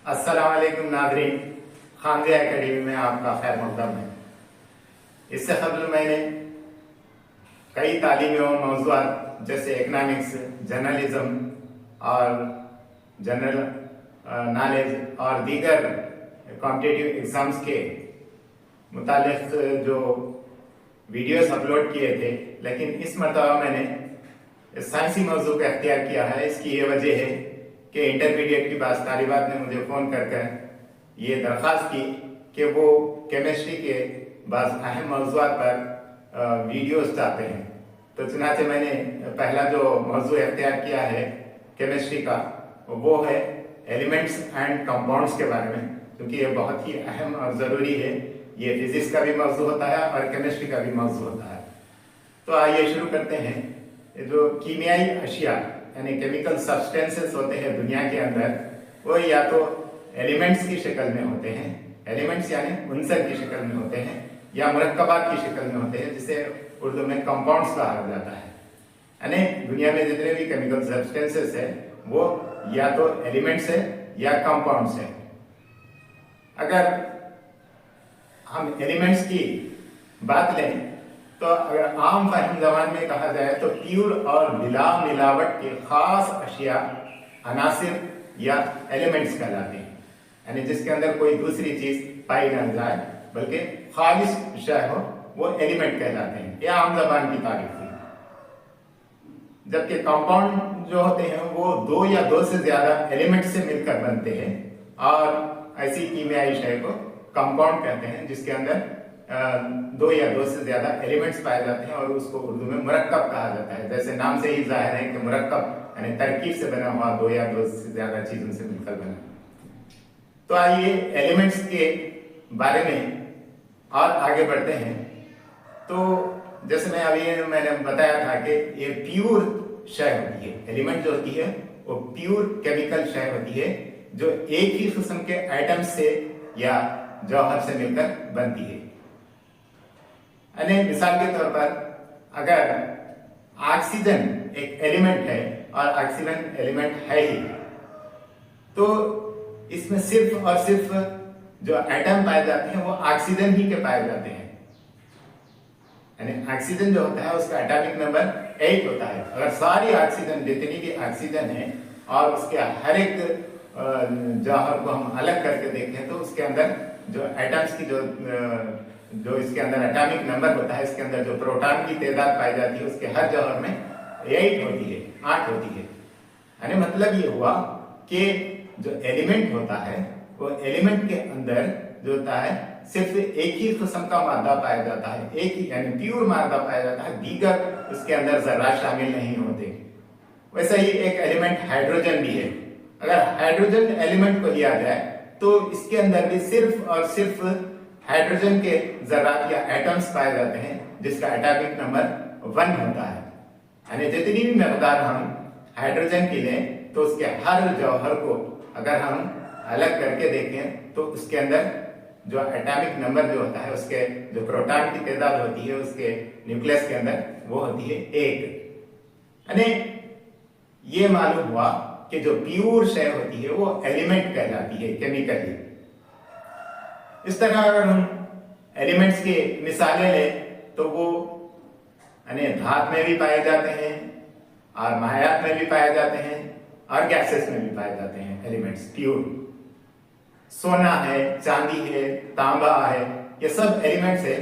अस्सलाम वालेकुम नाज़रीन, खानज़िया एकेडमी में आपका खैर मक़दम है। इससे कबल मैंने कई तालीमी मौज़ूआत जैसे इकनॉमिक्स, जर्नलिज़म और जनरल नॉलेज और दीगर कॉम्पिटिटिव एग्ज़ाम्स के मुतालिक जो वीडियोस अपलोड किए थे, लेकिन इस मरतबा मैंने साइंसी मौजू का अख्तियार किया है। इसकी ये वजह है कि इंटरमीडिएट की बास तालिबात ने मुझे फ़ोन कर ये दरख्वास्त की कि वो केमिस्ट्री के बाज़ अहम मौज़ूआत पर वीडियोस चाहते हैं। तो चुनांचे मैंने पहला जो मौजू अख्तियार किया है केमिस्ट्री का, वो है एलिमेंट्स एंड कंपाउंड्स के बारे में, क्योंकि ये बहुत ही अहम और ज़रूरी है। ये फिजिक्स का भी मौजू होता है और केमिस्ट्री का भी मौजू होता है। तो आइए शुरू करते हैं। जो कीमियाई अशिया यानी केमिकल सब्सटेंसेस होते हैं दुनिया के अंदर, वो या तो एलिमेंट्स की शक्ल में होते हैं, एलिमेंट्स यानी उनसर की शक्ल में होते हैं, या मुरक्कबात की शक्ल में होते हैं, जिसे उर्दू में कंपाउंड्स कहा जाता है। यानी दुनिया में जितने भी केमिकल सब्सटेंसेस है वो या तो एलिमेंट्स है या कंपाउंड्स है। अगर हम एलिमेंट्स की बात लें तो अगर आम फहम ज़बान में कहा जाए तो प्योर और बिला मिलावट के खास अशिया अनासिर या एलिमेंट्स कहलाते हैं, यानी जिसके अंदर कोई दूसरी चीज पाई ना जाए बल्कि खालिस शय हो, वो एलिमेंट कहलाते हैं। यह आम ज़बान की तारीफ थी। जबकि कंपाउंड जो होते हैं वो दो या दो से ज्यादा एलिमेंट से मिलकर बनते हैं, और ऐसी कीमियाई शय को कंपाउंड कहते हैं जिसके अंदर दो या दो से ज्यादा एलिमेंट्स पाए जाते हैं, और उसको उर्दू में मुरक्कब कहा जाता है। जैसे नाम से ही जाहिर है कि मुरक्कब यानी तरकीब से बना हुआ, दो या दो से ज्यादा चीजों से मिलकर बना। तो आइए एलिमेंट्स के बारे में और आगे बढ़ते हैं। तो जैसे मैंने बताया था कि ये प्योर शय होती है, एलिमेंट जो होती है वो प्योर केमिकल शय होती है जो एक ही किस्म के एटम्स से या जौहर से मिलकर बनती है। यानी मिसाल के तौर पर अगर ऑक्सीजन एक एलिमेंट है और ऑक्सीजन एलिमेंट है ही, तो इसमें सिर्फ और सिर्फ जो एटम पाए जाते हैं वो ऑक्सीजन ही के पाए जाते हैं। यानी ऑक्सीजन जो होता है उसका एटॉमिक नंबर 8 होता है। अगर सारी ऑक्सीजन जितनी भी ऑक्सीजन है और उसके हर एक जौहर को हम अलग करके देखें तो उसके अंदर जो एटम्स की जो इसके अंदर एटॉमिक नंबर होता है, इसके अंदर जो प्रोटॉन की तादाद पाई जाती है उसके हर जौहर में 8 होती है, 8 होती है। यानी मतलब ये हुआ कि जो एलिमेंट होता है वो एलिमेंट के अंदर जो होता है सिर्फ एक ही किस्म का मादा पाया जाता है, एक ही यानी प्योर मादा पाया जाता है, दीगर उसके अंदर जर्रात शामिल नहीं होते। वैसा ही एक एलिमेंट हाइड्रोजन भी है। अगर हाइड्रोजन एलिमेंट को लिया जाए तो इसके अंदर भी सिर्फ और सिर्फ हाइड्रोजन के जर्रात या एटम्स पाए जाते हैं जिसका एटॉमिक नंबर 1 होता है। यानी जितनी भी मकदार हम हाइड्रोजन की लें तो उसके हर जौहर को अगर हम अलग करके देखें तो उसके अंदर जो एटॉमिक नंबर जो होता है, उसके जो प्रोटॉन की तादाद होती है उसके न्यूक्लियस के अंदर वो होती है 1। यानी ये मालूम हुआ कि जो प्योर शय होती है वो एलिमेंट कहलाती है केमिकली। इस तरह अगर हम एलिमेंट्स की मिसालें लें तो वो यानी धात में भी पाए जाते हैं और मायात में भी पाए जाते हैं और गैसेस में भी पाए जाते हैं एलिमेंट्स प्योर। सोना है, चांदी है, तांबा है, ये सब एलिमेंट्स है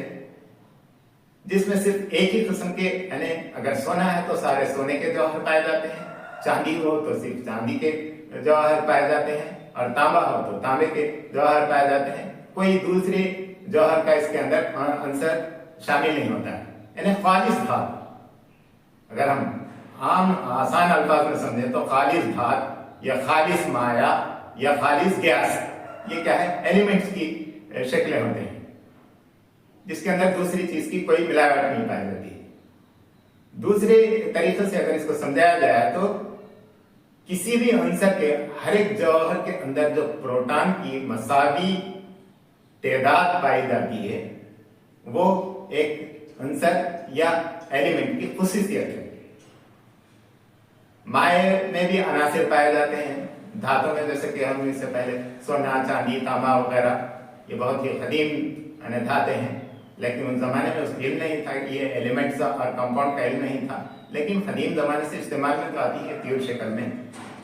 जिसमें सिर्फ एक ही किस्म के, यानी अगर सोना है तो सारे सोने के जौहर पाए जाते हैं, चांदी हो तो सिर्फ चांदी के जौहर पाए जाते हैं, और तांबा हो तो तांबे के जौहर पाए जाते हैं। कोई दूसरे जौहर का इसके अंदर अंसर शामिल नहीं होता है। यानी खालिस धात, अगर हम आम आसान अल्फाज में समझें तो खालिस धात या खालिस माया या खालिस गैस, ये क्या है, एलिमेंट्स की शक्लें होते हैं जिसके अंदर दूसरी चीज की कोई मिलावट नहीं पाई जाती। दूसरे तरीके से अगर इसको समझाया जाए तो किसी भी अंसर के हर एक जौहर के अंदर जो प्रोटॉन की मसावी तादाद पाई जाती है वो एक अंसर या एलिमेंट की खुसूसियत है। माए में भी अनासिर पाए जाते हैं धातु में जैसे कि हम इससे पहले सोना, चांदी, तांबा वगैरह ये बहुत ही कदीम धाते हैं, लेकिन उस जमाने में उस इल्म नहीं था कि ये एलिमेंट्स और कंपाउंड का इल्म नहीं था, लेकिन कदीम जमाने से इस्तेमाल में तो आती है प्योर शक्ल में।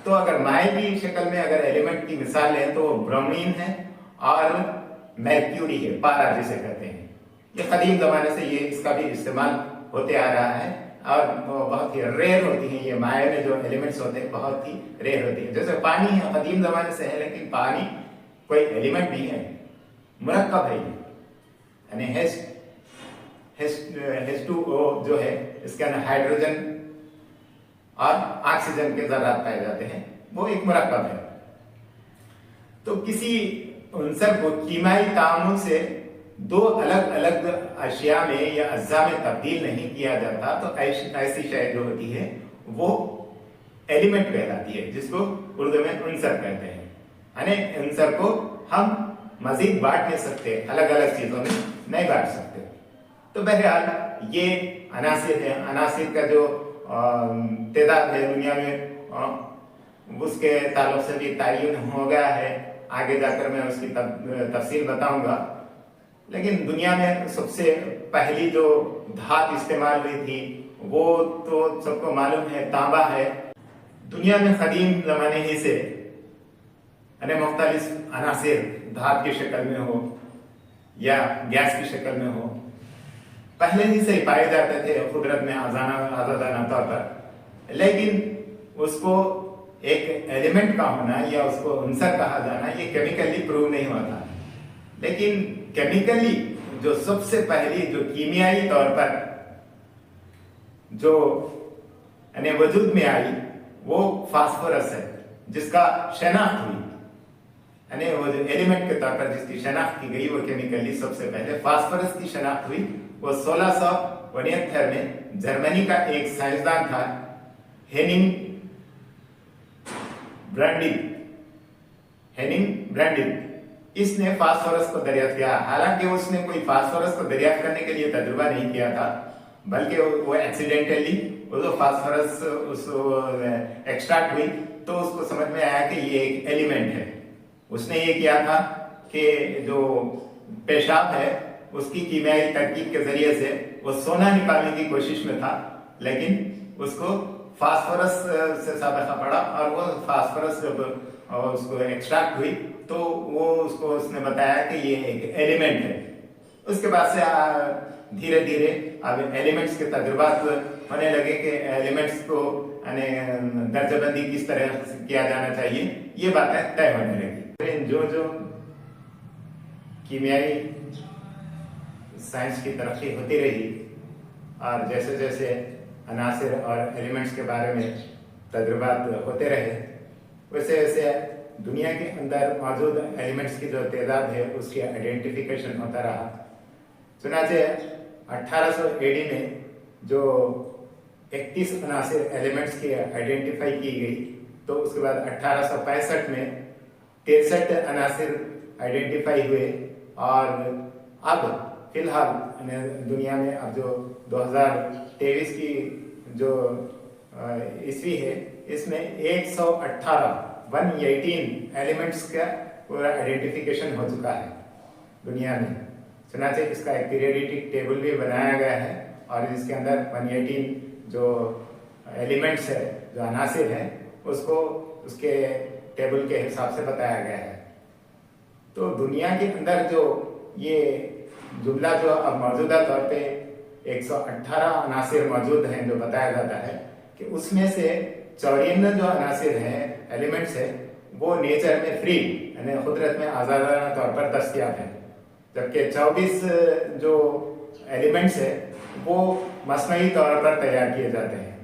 तो अगर माए की शक्ल में अगर एलिमेंट की मिसाल है तो ब्रोमीन है और मर्क्यूरी है, पारा जिसे कहते हैं। ये कदीम जमाने से ये इसका भी इस्तेमाल होते आ रहा है और बहुत ही रेयर होती है। ये माए में जो एलिमेंट्स होते हैं बहुत ही रेयर होती है। जैसे पानी है, कदीम जमाने से है, लेकिन पानी कोई एलिमेंट नहीं है, मुरक्कब है। यानी H2O जो है इसके अंदर हाइड्रोजन और ऑक्सीजन के ज़रात पाए जाते हैं, वो एक मुरक्कब है। तो किसी उनसर को कीमियाई तामुल से दो अलग अलग अशिया में या अज्जा में तब्दील नहीं किया जाता, तो ऐसी शय जो होती है वो एलिमेंट कहलाती है, जिसको उर्दू में उनसर कहते हैं। यानी उनसर को हम मजीद बांट नहीं सकते, अलग अलग चीजों में नहीं बांट सकते। तो बहरहाल ये अनासिर है। अनासिर का जो तादाद है दुनिया में, उसके ताल्लुक से भी तयन हो गया है। आगे जाकर मैं उसकी तफसील बताऊंगा। लेकिन दुनिया में सबसे पहली जो धात इस्तेमाल हुई थी वो तो सबको मालूम है, तांबा है। दुनिया में कदीम ज़माने ही से मुख्तलिफ अनासिर धात की शक्ल में हो या गैस की शक्ल में हो, पहले ही से पाए जाते थे कुदरत में आजादाना तौर पर। लेकिन उसको एक एलिमेंट का होना या उसको उनसर कहा जाना ये केमिकली प्रूव नहीं होता। लेकिन केमिकली जो सबसे पहली जो कीमियाई तौर पर जो वजूद में आई वो फास्फोरस है, जिसका शनाख्त हुई। वो जो एलिमेंट के तौर पर जिसकी शनाख्त की गई वो केमिकली सबसे पहले फास्फोरस की शनाख्त हुई। वो 1669 में जर्मनी का एक साइंसदान था, हेनिंग ब्रांडिल। इसने फास्फोरस को दरियाफ्त किया। हालांकि उसने कोई फास्फोरस को दरियाफ्त करने के लिए तजुर्बा नहीं किया था, बल्कि वो एक्सीडेंटली वो जो फास्फोरस उस एक्सट्रैक्ट हुई तो उसको समझ में आया कि ये एक एलिमेंट है। उसने ये किया था कि जो पेशाब है उसकी कीमियाई तरकीब के जरिए से वो सोना निकालने की कोशिश में था, लेकिन उसको फास्फोरस से साबित पड़ा और वो फास्फोरस जब उसको एक्सट्रैक्ट हुई तो वो उसको उसने बताया कि ये एक एलिमेंट है। उसके बाद से धीरे धीरे अब एलिमेंट्स के तजुर्बात होने लगे कि एलिमेंट्स को दर्जाबंदी किस तरह किया जाना चाहिए, ये बातें तय होने लगी। जो कीमियाई साइंस की तरक्की होती रही और जैसे जैसे अनासिर और एलिमेंट्स के बारे में तजुर्बात होते रहे, वैसे वैसे दुनिया के अंदर मौजूद एलिमेंट्स की जो तादाद है उसकी आइडेंटिफिकेशन होता रहा। चुनाचे 1800 AD में जो 31 अनासिर एलिमेंट्स की आइडेंटिफाई की गई, तो उसके बाद 1865 में 63 अनासिर आइडेंटिफाई हुए और अब फिलहाल दुनिया में अब जो 2023 की जो ईस्वी है इसमें 118 एलिमेंट्स का पूरा आइडेंटिफिकेशन हो चुका है दुनिया में। चुनाचे इसका एक पीरियडिक टेबल भी बनाया गया है और इसके अंदर 118 जो एलिमेंट्स है, जो अनासिर है, उसको उसके टेबल के हिसाब से बताया गया है। तो दुनिया के अंदर जो ये जुमला जो अब मौजूदा तौर पे 118 अनासिर मौजूद हैं जो बताया जाता है कि उसमें से 54 जो अनासिर हैं, एलिमेंट्स है, वो नेचर में फ्री यानी कुदरत में आज़ादाना तौर पर दस्तयाब है, जबकि 24 जो एलिमेंट्स है वो मसनई तौर पर तैयार किए जाते हैं।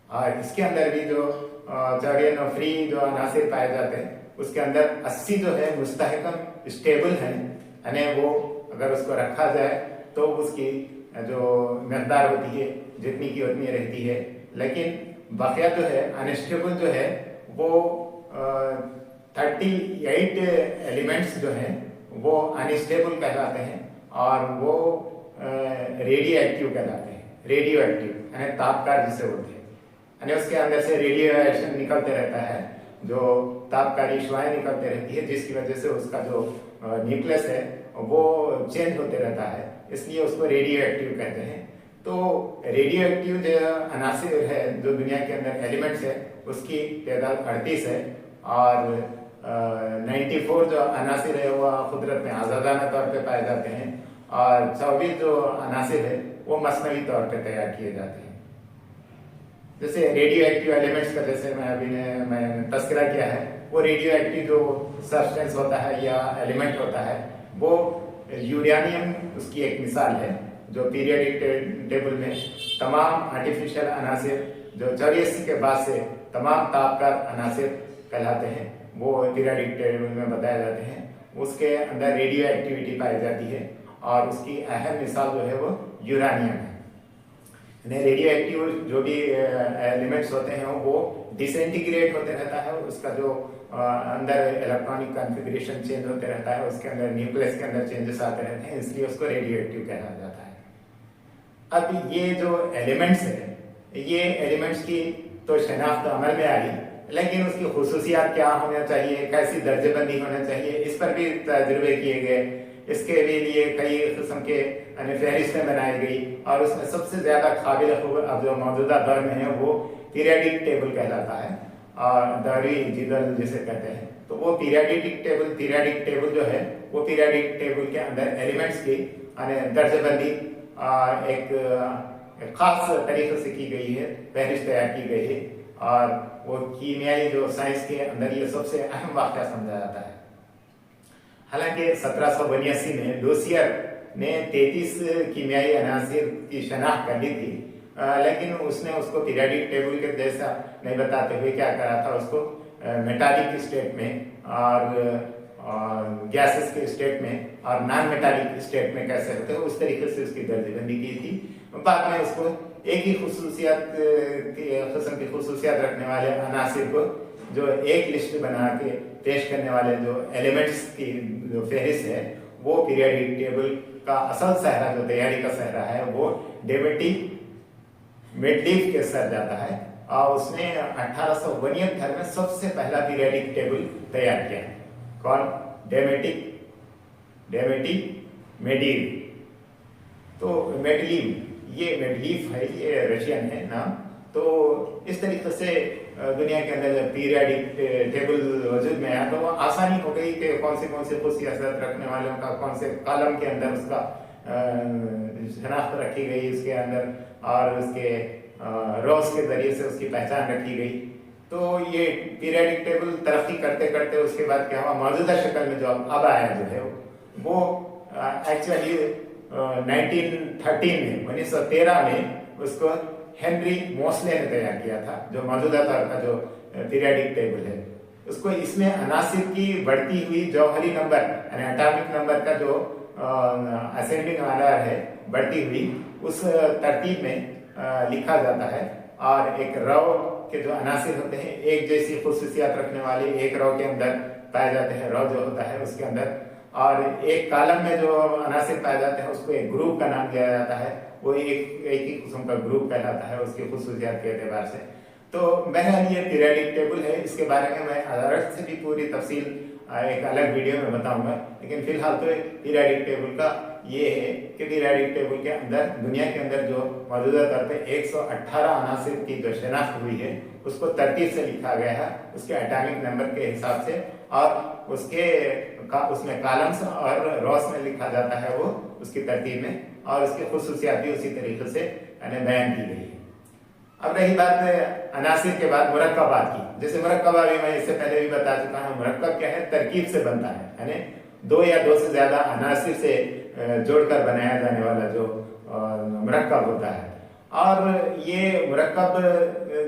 और इसके अंदर भी जो 54 फ्री जो अनासिर पाए जाते हैं उसके अंदर 80 जो है मुस्तहकम स्टेबल हैं, यानी वो अगर उसको रखा जाए तो उसकी जो मकदार होती है जितनी की उतनी रहती है, लेकिन बाकिया जो है अनस्टेबल जो है वो 38 एलिमेंट्स जो हैं वो अनस्टेबल कहलाते हैं और वो रेडियो एक्टिव कहलाते हैं। रेडियो एक्टिव यानी तापकार जिसे बोलते हैं, यानी उसके अंदर से रेडिएशन निकलते रहता है जो तापकारी श्वाएं निकलते रहती है, जिसकी वजह से उसका जो न्यूक्लियस है वो चेंज होते रहता है, इसलिए उसको रेडियो एक्टिव कहते हैं। तो रेडियो एक्टिव जो अनासिर है, जो दुनिया के अंदर एलिमेंट्स है, उसकी तादाद 38 है और 94 जो अनासिर है वो कुदरत में आज़ादाना तौर पे पाए जाते हैं और 24 जो अनासिर है वो मसनवी तौर पे तैयार किए जाते हैं। जैसे रेडियो एक्टिव एलिमेंट्स का जैसे मैं तस्करा किया है, वो रेडियो एक्टिव जो सब्सटेंस होता है या एलिमेंट होता है वो यूरेनियम उसकी एक मिसाल है, जो पीरियडिक टेबल में तमाम आर्टिफिशियल अनासिर जो 84 के बाद से तमाम तापकार अनासिर कहलाते हैं वो पीरियडिक टेबल में बताए जाते हैं, उसके अंदर रेडियो एक्टिविटी पाई जाती है और उसकी अहम मिसाल जो है वो यूरेनियम है। रेडियो एक्टिव जो भी एलिमेंट्स होते हैं वो डिसइंटीग्रेट होते रहता है, उसका जो अंदर इलेक्ट्रॉनिक कॉन्फ़िगरेशन चेंज होते रहता है, उसके अंदर न्यूक्लियस के अंदर चेंजेस आते रहते हैं, इसलिए उसको रेडियो एक्टिव कहा जाता है। अब ये जो एलिमेंट्स है, ये एलिमेंट्स की तो शनाख्त अमल में आई, लेकिन उसकी खुसूसियात क्या होना चाहिए, कैसी दर्जेबंदी होना चाहिए, इस पर भी तजुर्बे किए गए। इसके लिए कई किस्म के फहरिस्तें बनाई गई और उसमें सबसे ज्यादा काबिल अब जो मौजूदा दौर में है वो पीरियडिक टेबल कहलाता है और दौरी जिदल जिसे कहते हैं। तो वो पीरियडिक टेबल जो है वो पीरियडिक टेबल के अंदर एलिमेंट्स की दर्जेबंदी एक खास तरीके से की गई है, फहरिस्त तैयार की गई है और वो कीमियाई जो साइंस के अंदर ये सबसे अहम वाक़या समझा जाता है। हालांकि 1782 में लूसियर ने 33 कीमियाई अनासिर की शनाख्त कर ली थी, लेकिन उसने उसको पीरियडिक टेबल के जैसा नहीं बताते हुए क्या करा था, उसको मेटालिक स्टेट में और गैसेस के स्टेट में और नॉन मेटालिक स्टेट में कैसे होते हैं उस तरीके से उसकी दर्जेबंदी की थी। बाद में उसको एक ही किस्म की खुसूसियात रखने वाले अनासिर को जो एक लिस्ट बना के पेश करने वाले जो एलिमेंट्स की जो फहरिस्त है वो पीरियडिक टेबल का असल सहरा, जो तैयारी का सहरा है, वो डेविड मेडलीफ के सर जाता है और उसने 1872 में सबसे पहला पीरियडिक टेबल तैयार किया। कौन? डेविड मेडलीफ। तो मेडलीफ है, ये रशियन है नाम। तो इस तरीके से दुनिया के अंदर जब पीरियडिक टेबल वजूद में आया तो वो आसानी हो गई कि कौन से खुसूसियात रखने वालों का कौन से कॉलम के अंदर उसका शनाख्त रखी गई इसके अंदर और उसके रोज के जरिए से उसकी पहचान रखी गई। तो ये पीरियडिक टेबल तरक्की करते करते उसके बाद क्या हुआ, मौजूदा शक्ल में जो अब आया जो है वो एक्चुअली 1913 में उसको हेनरी मोस्ले ने तैयार किया था, जो मौजूदा तौर का जो पीरियडिक टेबल है उसको इसमें अनासिर की बढ़ती हुई जौहरी नंबर यानी एटॉमिक नंबर का जो असेंडिंग ऑर्डर है बढ़ती हुई उस तरतीब में लिखा जाता है और एक रो के जो अनासिर होते हैं एक जैसी खुसूसियात रखने वाले एक रो के अंदर पाए जाते हैं, रो जो होता है उसके अंदर, और एक कॉलम में जो अनासिर पाए जाते हैं उसको एक ग्रुप का नाम दिया जाता है, वो एक ही किस्म का ग्रुप कहलाता है उसकी खुसूसियात के एतबार से। तो बहरहाल ये पीरियडिक टेबल है, इसके बारे में मैं अदालत से भी पूरी तफसील एक अलग वीडियो में बताऊंगा, लेकिन फिलहाल तो पीरियडिक टेबल का ये है कि पीरियडिक टेबल के अंदर दुनिया के अंदर जो मौजूदा तौर पे 118 अनासिर की जो शनाख्त हुई है उसको तरतीब से लिखा गया है उसके एटॉमिक नंबर के हिसाब से और उसमें कॉलम्स और रॉस में लिखा जाता है वो उसकी तरतीब में और उसकी खुसूसियात भी उसी तरीके से बयान की गई है। अब रही बात अनासिर के बाद मुरक्कबात की, जैसे मुरक्कबा भी मैं इससे पहले भी बता चुका हूँ, मुरक्कब क्या है, तरकीब से बनता है, यानी दो या दो से ज्यादा अनासिर से जोड़कर बनाया जाने वाला जो मुरक्कब होता है। और ये मुरक्कब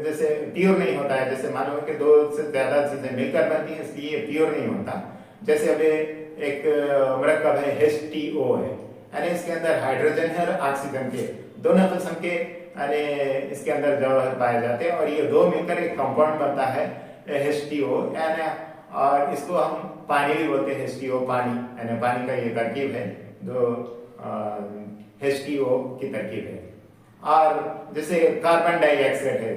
जैसे प्योर नहीं होता है, जैसे मानो कि दो से ज्यादा चीजें मिलकर बनती हैं इसलिए ये प्योर नहीं होता। जैसे अभी एक मुरक्कब है H2O है, यानी इसके अंदर हाइड्रोजन है और ऑक्सीजन के दोनों किस्म के इसके अंदर जवाहर पाए जाते हैं और ये दो मिलकर एक कंपाउंड बनता है H2O, यानी और इसको हम पानी भी बोलते हैं, H2O पानी, यानी पानी का ये तरकीब है जो H2O की तरकीब है। और जैसे कार्बन डाइऑक्साइड है,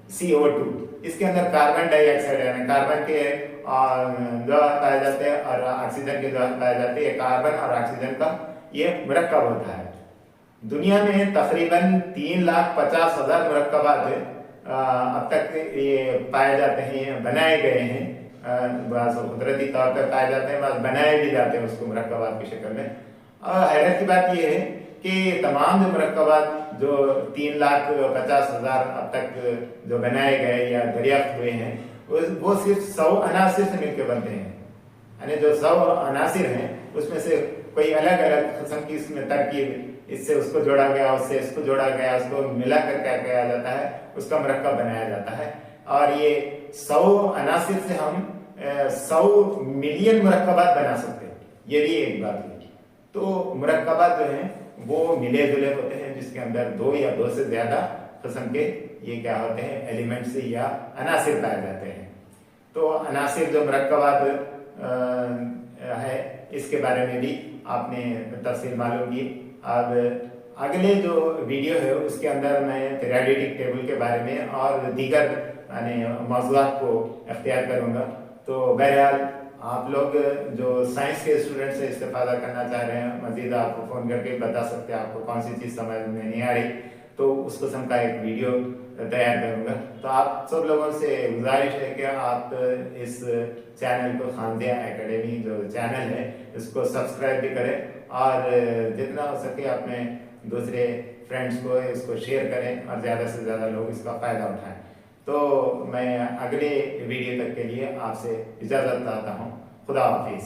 CO2, इसके अंदर कार्बन डाइऑक्साइड यानी कार्बन के जवाहर पाए जाते हैं और ऑक्सीजन के जवाहर पाए जाते हैं। कार्बन और ऑक्सीजन का ये मरकब होता है। दुनिया में तकरीबन 3,50,000 मुरक्कबात अब तक ये पाए जाते हैं, बनाए गए हैं। बस कुदरती तौर पर पाए जाते हैं, बस बनाए भी जाते हैं उसको मुरक्कबात की शक्ल में। और हैरत की बात ये है कि तमाम जो मुरक्कबात जो 3,50,000 अब तक जो बनाए गए या दरियाफ्त हुए हैं, वो सिर्फ 100 अनासिर से मिलकर बनते हैं। यानी जो 100 अनासिर हैं उसमें से कोई अलग अलग किस्म की इसमें तरकीब, इससे उसको जोड़ा गया, उससे इसको जोड़ा गया, उसको मिला कर क्या किया जाता है, उसका मुरक्कब बनाया जाता है। और ये 100 अनासिर से हम 100 मिलियन मुरक्कबात बना सकते हैं। ये भी एक बात है। तो मुरक्कबात जो हैं वो मिले जुले होते हैं, जिसके अंदर 2 या 2 से ज्यादा किस्म के ये क्या होते हैं, एलिमेंट्स या अनासिर पाए जाते हैं। तो अनासिर जो मुरक्कबात है, इसके बारे में भी आपने तफसील मालूम की। अब अगले जो वीडियो है उसके अंदर मैं पीरियोडिक टेबल के बारे में और दीगर यानी मौज़ूआत को अख्तियार करूँगा। तो बहरहाल आप लोग जो साइंस के स्टूडेंट से इस्तेफादा करना चाह रहे हैं, मजीद आपको फ़ोन करके बता सकते हैं आपको कौन सी चीज़ समझ में नहीं आ रही, तो उस किस्म का एक वीडियो तैयार करूँगा। तो आप सब लोगों से गुजारिश है कि आप इस चैनल को, खानदिया एकेडमी जो चैनल है, इसको सब्सक्राइब भी करें और जितना हो सके अपने दूसरे फ्रेंड्स को इसको शेयर करें और ज़्यादा से ज़्यादा लोग इसका फ़ायदा उठाएं। तो मैं अगले वीडियो तक के लिए आपसे इजाज़त चाहता हूँ। खुदा हाफिज़।